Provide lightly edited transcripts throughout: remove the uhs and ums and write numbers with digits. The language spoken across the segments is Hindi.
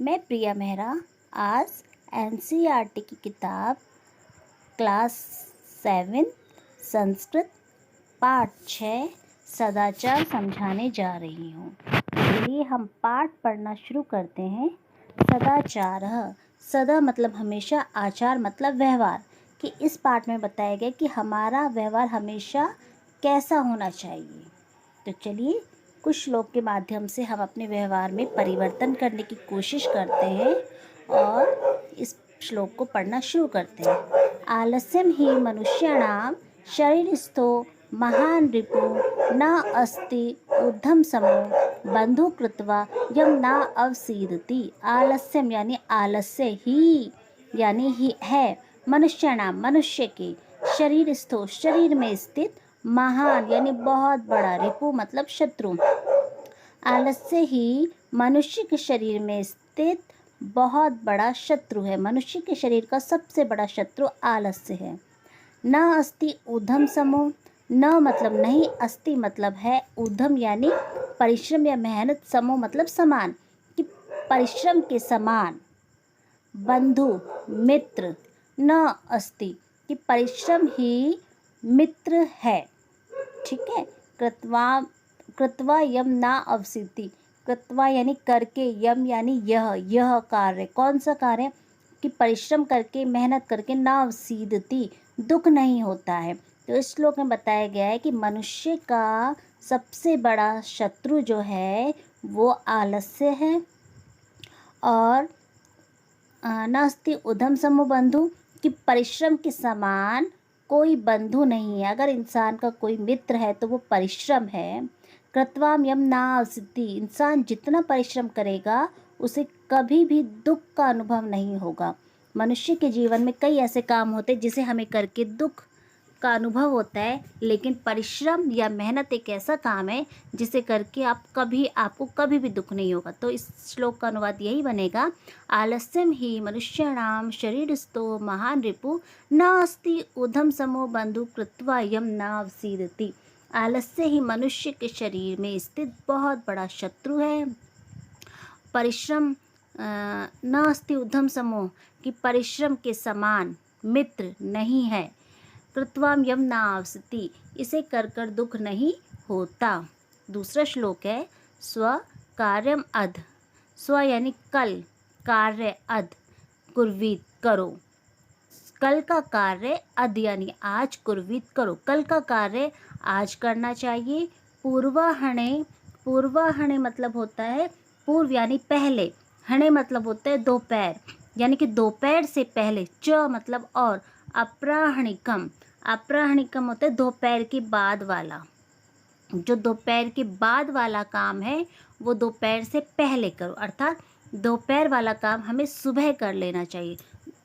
मैं प्रिया मेहरा आज एनसीईआरटी की किताब क्लास 7 संस्कृत पाठ 6 सदाचार समझाने जा रही हूँ। चलिए हम पाठ पढ़ना शुरू करते हैं। सदाचार सदा मतलब हमेशा, आचार मतलब व्यवहार। कि इस पाठ में बताया गया कि हमारा व्यवहार हमेशा कैसा होना चाहिए। तो चलिए कुछ श्लोक के माध्यम से हम अपने व्यवहार में परिवर्तन करने की कोशिश करते हैं और इस श्लोक को पढ़ना शुरू करते हैं। आलस्यम ही मनुष्याणां शरीरस्थो महान रिपु न अस्ति ऊर्ध्वं समो बंधु कृत्वा यम न अवसीदति। आलस्यम यानी आलस्य, ही यानी ही है, मनुष्याणाम मनुष्य के, शरीरस्थो शरीर में स्थित, महान यानी बहुत बड़ा, रिपु मतलब शत्रु। आलस्य ही मनुष्य के शरीर में स्थित बहुत बड़ा शत्रु है। मनुष्य के शरीर का सबसे बड़ा शत्रु आलस्य है। न अस्ति ऊर्ध्वं समो, न मतलब नहीं, अस्ति मतलब है, ऊर्ध्वं यानी परिश्रम या मेहनत, समो मतलब समान, कि परिश्रम के समान, बंधु मित्र, न अस्ति कि परिश्रम ही मित्र है। ठीक है। कृत्वा यम ना अवसिति, कृत्वा यानी करके, यम यानी यह कार्य, कौन सा कार्य, कि परिश्रम करके, मेहनत करके, ना अवसीदति दुख नहीं होता है। तो इस श्लोक में बताया गया है कि मनुष्य का सबसे बड़ा शत्रु जो है वो आलस्य है। और नास्ति उधम समो बंधु, कि परिश्रम के समान कोई बंधु नहीं है। अगर इंसान का कोई मित्र है तो वो परिश्रम है। कृत्वाम यम ना अवसिद्धि, इंसान जितना परिश्रम करेगा उसे कभी भी दुख का अनुभव नहीं होगा। मनुष्य के जीवन में कई ऐसे काम होते हैं जिसे हमें करके दुख का अनुभव होता है, लेकिन परिश्रम या मेहनत एक ऐसा काम है जिसे करके आपको कभी भी दुख नहीं होगा। तो इस श्लोक का अनुवाद यही बनेगा, आलस्यम ही मनुष्याणाम शरीरस्थो महान रिपु नास्ति ऊर्ध्वं समो बंधु कृत्वा यम नावसीदति। आलस्य ही मनुष्य के शरीर में स्थित बहुत बड़ा शत्रु है। परिश्रम नास्ति ऊर्ध्वं समो, कि परिश्रम के समान मित्र नहीं है। कृत्वाम यम न आवसति, इसे कर दुख नहीं होता। दूसरा श्लोक है, स्व कार्यम अध, स्व यानी कल, कार्य अध, कुर्वीत करो, कल का कार्य अध यानी आज, कुर्वीत करो, कल का कार्य आज करना चाहिए। पूर्वाहणे, पूर्वाहणे मतलब होता है पूर्व यानी पहले, हणे मतलब होता है दोपहर यानी कि दोपहर से पहले, च मतलब और, अपराह्निकम, अपराह्निकम होता है दोपहर के बाद वाला। जो दोपहर के बाद वाला काम है वो दोपहर से पहले करो, अर्थात दोपहर वाला काम हमें सुबह कर लेना चाहिए।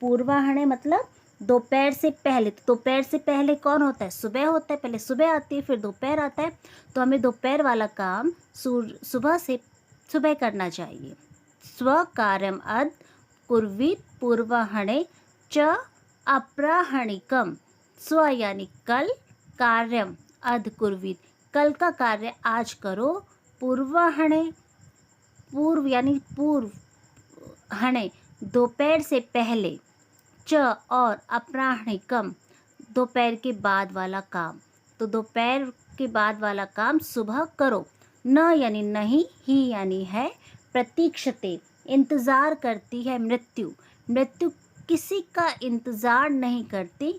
पूर्वाह्ने मतलब दोपहर से पहले, तो दोपहर से पहले कौन होता है, सुबह होता है, पहले सुबह आती है फिर दोपहर आता है। तो हमें दोपहर वाला काम सुबह करना चाहिए। स्व कार्यम अद कुर्वीत पूर्वाह्ने च अपराह्निकम, स्व यानी कल, कार्यम अध कुर्वीत, कल का कार्य आज करो। पूर्वाह्ने, पूर्व यानी पूर्व, हणे दोपहर से पहले, च और अपराह्निकम दोपहर के बाद वाला काम, तो दोपहर के बाद वाला काम सुबह करो। न यानी नहीं, ही यानी है, प्रतीक्षते इंतज़ार करती है मृत्यु, मृत्यु किसी का इंतज़ार नहीं करती।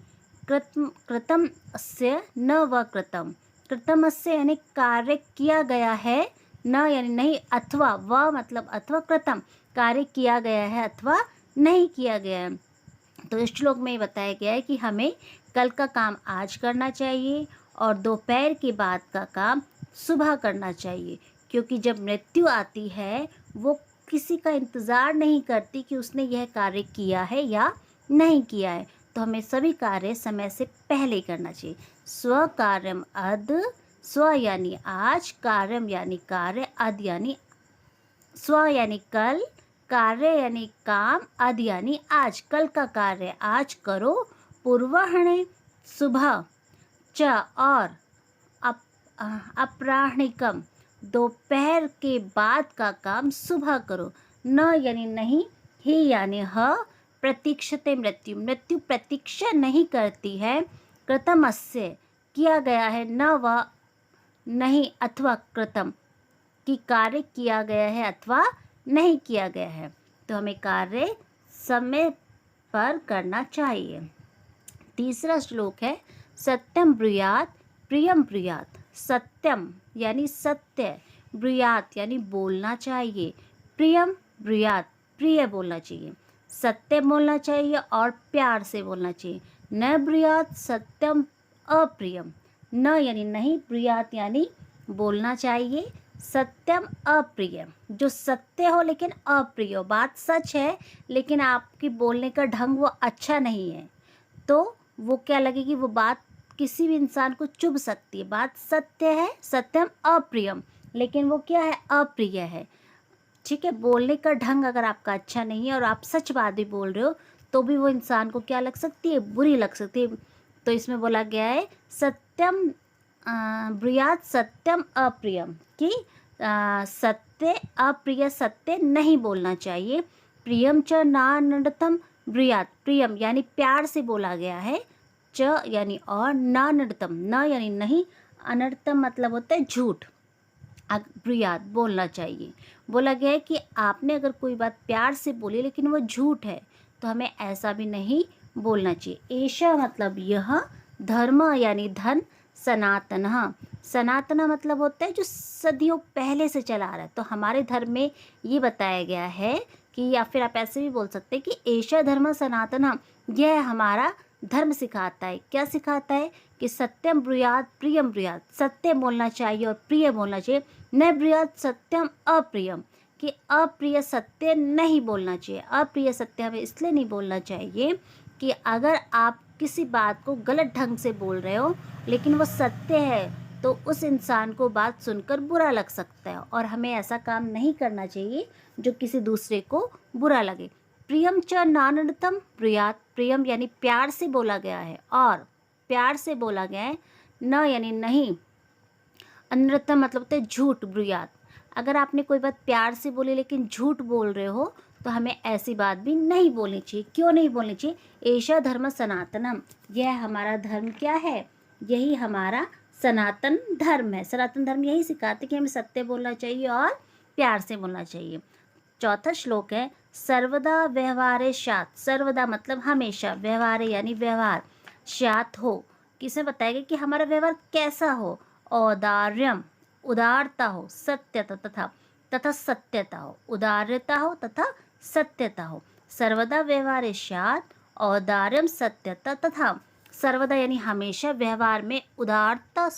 कृतम अस्य न व कृतम, कृतम अस्य यानी कार्य किया गया है, न यानी नहीं, अथवा, व मतलब अथवा, कृतम कार्य किया गया है अथवा नहीं किया गया है। तो इस श्लोक में बताया गया है कि हमें कल का काम आज करना चाहिए और दोपहर के बाद का काम सुबह करना चाहिए, क्योंकि जब मृत्यु आती है वो किसी का इंतज़ार नहीं करती कि उसने यह कार्य किया है या नहीं किया है। तो हमें सभी कार्य समय से पहले करना चाहिए। स्व कार्यम अद, स्व यानी आज, कार्यम यानी कार्य, अद यानी स्व यानी कल, कार्य यानी काम, अद यानी आज, कल का कार्य आज करो। पूर्वाह्ने सुबह, च और अपराह्निकम दोपहर के बाद का काम सुबह करो। न यानी नहीं, ही यानी ह, प्रतीक्षते मृत्यु, मृत्यु प्रतीक्षा नहीं करती है, कृतमस्य किया गया है, न वह नहीं, अथवा कृतम कि कार्य किया गया है अथवा नहीं किया गया है। तो हमें कार्य समय पर करना चाहिए। तीसरा श्लोक है सत्यम ब्रूयात प्रियम ब्रूयात। सत्यम यानी सत्य, ब्रूयात यानी बोलना चाहिए, प्रियम ब्रूयात प्रिय बोलना चाहिए। सत्य बोलना चाहिए और प्यार से बोलना चाहिए। न ब्रूयात सत्यम अप्रियम, न यानी नहीं, ब्रूयात यानी बोलना चाहिए, सत्यम अप्रिय, जो सत्य हो लेकिन अप्रिय हो, बात सच है लेकिन आपकी बोलने का ढंग वो अच्छा नहीं है, तो वो क्या लगेगी, वो बात किसी भी इंसान को चुभ सकती है। बात सत्य है, सत्यम अप्रियम, लेकिन वो क्या है, अप्रिय है। ठीक है, बोलने का ढंग अगर आपका अच्छा नहीं है और आप सच बात भी बोल रहे हो तो भी वो इंसान को क्या लग सकती है, बुरी लग सकती है। तो इसमें बोला गया है सत्यम ब्रूयात सत्यम अप्रियम, कि सत्य अप्रिय, सत्य नहीं बोलना चाहिए। प्रियम च नानडतम ब्रूयात, प्रियम यानी प्यार से बोला गया है, च यानी और, नानडतम न यानी नहीं, अनर्थम मतलब होता है झूठ, ब्रूयात बोलना चाहिए। बोला गया है कि आपने अगर कोई बात प्यार से बोली लेकिन वो झूठ है तो हमें ऐसा भी नहीं बोलना चाहिए। ऐशा मतलब यह, धर्म यानी धन, सनातन, सनातन मतलब होता है जो सदियों पहले से चला आ रहा है। तो हमारे धर्म में ये बताया गया है कि, या फिर आप ऐसे भी बोल सकते हैं कि ऐशा धर्म सनातन, यह हमारा धर्म सिखाता है। क्या सिखाता है कि सत्यम ब्रूयात प्रियम ब्रूयात, सत्य बोलना चाहिए और प्रिय बोलना चाहिए। न ब्रूयात सत्यम अप्रियम, कि अप्रिय सत्य नहीं बोलना चाहिए। अप्रिय सत्य हमें इसलिए नहीं बोलना चाहिए कि अगर आप किसी बात को गलत ढंग से बोल रहे हो लेकिन वो सत्य है तो उस इंसान को बात सुनकर बुरा लग सकता है, और हमें ऐसा काम नहीं करना चाहिए जो किसी दूसरे को बुरा लगे। प्रियम च नानर्थम ब्रूयात, प्रियम यानी प्यार से बोला गया है और प्यार से बोला गया है, न यानी नहीं, अनर्थम मतलब होता है झूठ, ब्रूयात। अगर आपने कोई बात प्यार से बोली लेकिन झूठ बोल रहे हो तो हमें ऐसी बात भी नहीं बोलनी चाहिए। क्यों नहीं बोलनी चाहिए? ऐशा धर्म सनातनम, यह हमारा धर्म क्या है, यही हमारा सनातन धर्म है। सनातन धर्म यही सिखाते हैं कि हमें सत्य बोलना चाहिए और प्यार से बोलना चाहिए। चौथा श्लोक है सर्वदा व्यवहारे स्यात्, सर्वदा मतलब हमेशा, व्यवहारे यानी व्यवहार, स्यात् हो, किसे बताएगा कि हमारा व्यवहार कैसा हो, औदार्यम उदारता हो, सत्यता तथा, तथा सत्यता हो, उदारता हो तथा सत्यता हो। सर्वदा व्यवहारे स्यात् औदार्यम सत्यता तथा, सर्वदा यानी हमेशा, व्यवहार में उदारता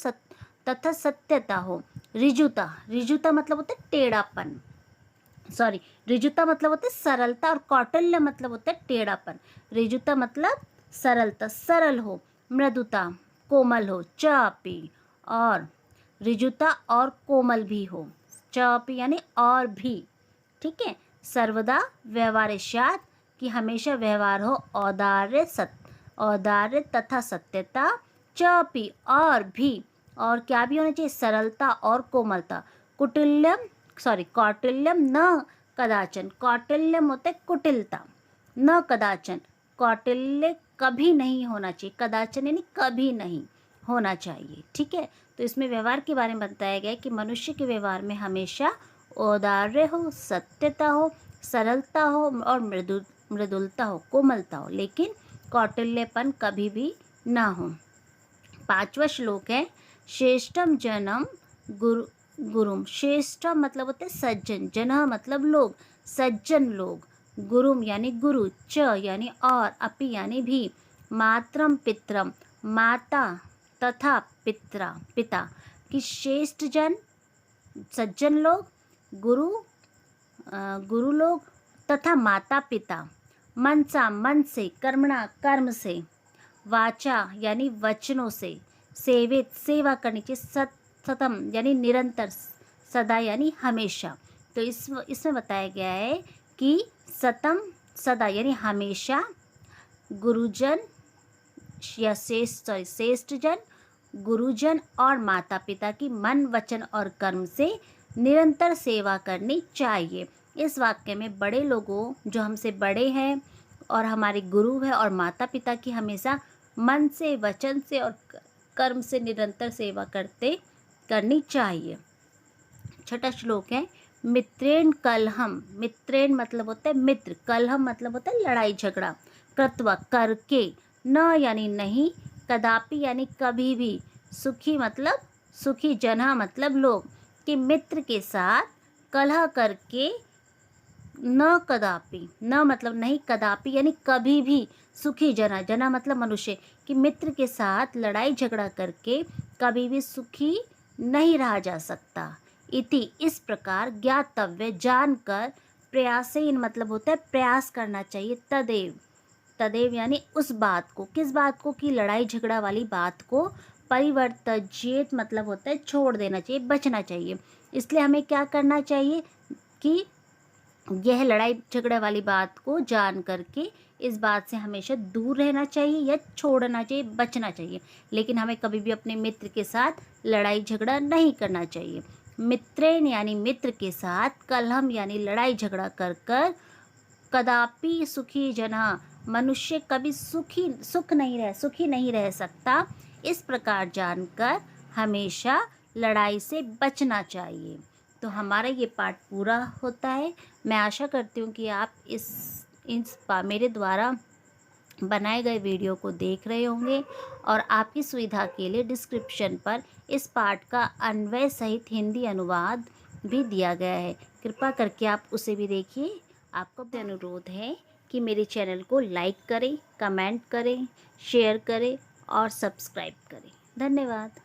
तथा सत्यता हो। ऋजुता, ऋजुता मतलब होता है टेढ़ापन, सॉरी, ऋजुता मतलब होता है सरलता, और कौटिल्य मतलब होता है टेढ़ापन। ऋजुता मतलब सरलता, सरल हो, मृदुता कोमल हो, चापी, और ऋजुता और कोमल भी हो, चापी यानी और भी। ठीक है, सर्वदा व्यवहार स्यात्, कि हमेशा व्यवहार हो, औदार्य औदार्य तथा सत्यता, चापी और भी, और क्या भी होना चाहिए, सरलता और कोमलता। कुटिल्यम कौटिल्यम न कदाचन, कौटिल्यम होता है कुटिलता, न कदाचन, कौटिल्य कभी नहीं होना चाहिए, कदाचन यानी कभी नहीं होना चाहिए। ठीक है, तो इसमें व्यवहार के बारे में बताया गया है कि मनुष्य के व्यवहार में हमेशा औदार्य हो, सत्यता हो, सरलता हो और मृदुलता हो, कोमलता हो, लेकिन कौटिल्यपन कभी भी ना हो। पांचवा श्लोक है श्रेष्ठम जनम गुरुम, श्रेष्ठ मतलब होते हैं सज्जन, जन मतलब लोग, सज्जन लोग, गुरुम यानी गुरु, च यानी और, अपि यानी भी, मात्रम पित्रम माता तथा पिता, कि श्रेष्ठ जन सज्जन लोग, गुरु लोग तथा माता पिता, मनसा मन से, कर्मणा कर्म से, वाचा यानी वचनों से, सेवित सेवा करनी चाहिए, सतम यानी निरंतर, सदा यानी हमेशा। तो इसमें बताया गया है कि सतम सदा यानी हमेशा, गुरुजन या श्रेष्ठ जन, गुरुजन और माता पिता की मन वचन और कर्म से निरंतर सेवा करनी चाहिए। इस वाक्य में बड़े लोगों, जो हमसे बड़े हैं और हमारे गुरु हैं और माता पिता की हमेशा मन से, वचन से और कर्म से निरंतर सेवा करनी चाहिए। छठा श्लोक है मित्रेण कलहम। मित्रेण मतलब होता है मित्र, कलहम मतलब होता है लड़ाई झगड़ा, कृत्वा करके, न यानी नहीं, कदापि यानी कभी भी, सुखी मतलब सुखी, जना मतलब लोग, कि मित्र के साथ कलह करके, न कदापि, न मतलब नहीं, कदापि यानी कभी भी, सुखी जना, जना मतलब मनुष्य, कि मित्र के साथ लड़ाई झगड़ा करके कभी भी सुखी नहीं रहा जा सकता। इति इस प्रकार, ज्ञातव्य जानकर, प्रयासेन मतलब होता है प्रयास करना चाहिए, तदेव, तदेव यानी उस बात को, किस बात को, कि लड़ाई झगड़ा वाली बात को, परिवर्तजेत मतलब होता है छोड़ देना चाहिए, बचना चाहिए। इसलिए हमें क्या करना चाहिए कि यह लड़ाई झगड़े वाली बात को जान करके इस बात से हमेशा दूर रहना चाहिए या छोड़ना चाहिए, बचना चाहिए। लेकिन हमें कभी भी अपने मित्र के साथ लड़ाई झगड़ा नहीं करना चाहिए। मित्रेण यानी मित्र के साथ, कलहम यानी लड़ाई झगड़ा कर कर, कदापि सुखी जना मनुष्य कभी सुखी नहीं रह सकता। इस प्रकार जानकर हमेशा लड़ाई से बचना चाहिए। तो हमारा ये पाठ पूरा होता है। मैं आशा करती हूँ कि आप मेरे द्वारा बनाए गए वीडियो को देख रहे होंगे और आपकी सुविधा के लिए डिस्क्रिप्शन पर इस पाठ का अन्वय सहित हिंदी अनुवाद भी दिया गया है। कृपा करके आप उसे भी देखिए। आपको भी अनुरोध है कि मेरे चैनल को लाइक करें, कमेंट करें, शेयर करें और सब्सक्राइब करें। धन्यवाद।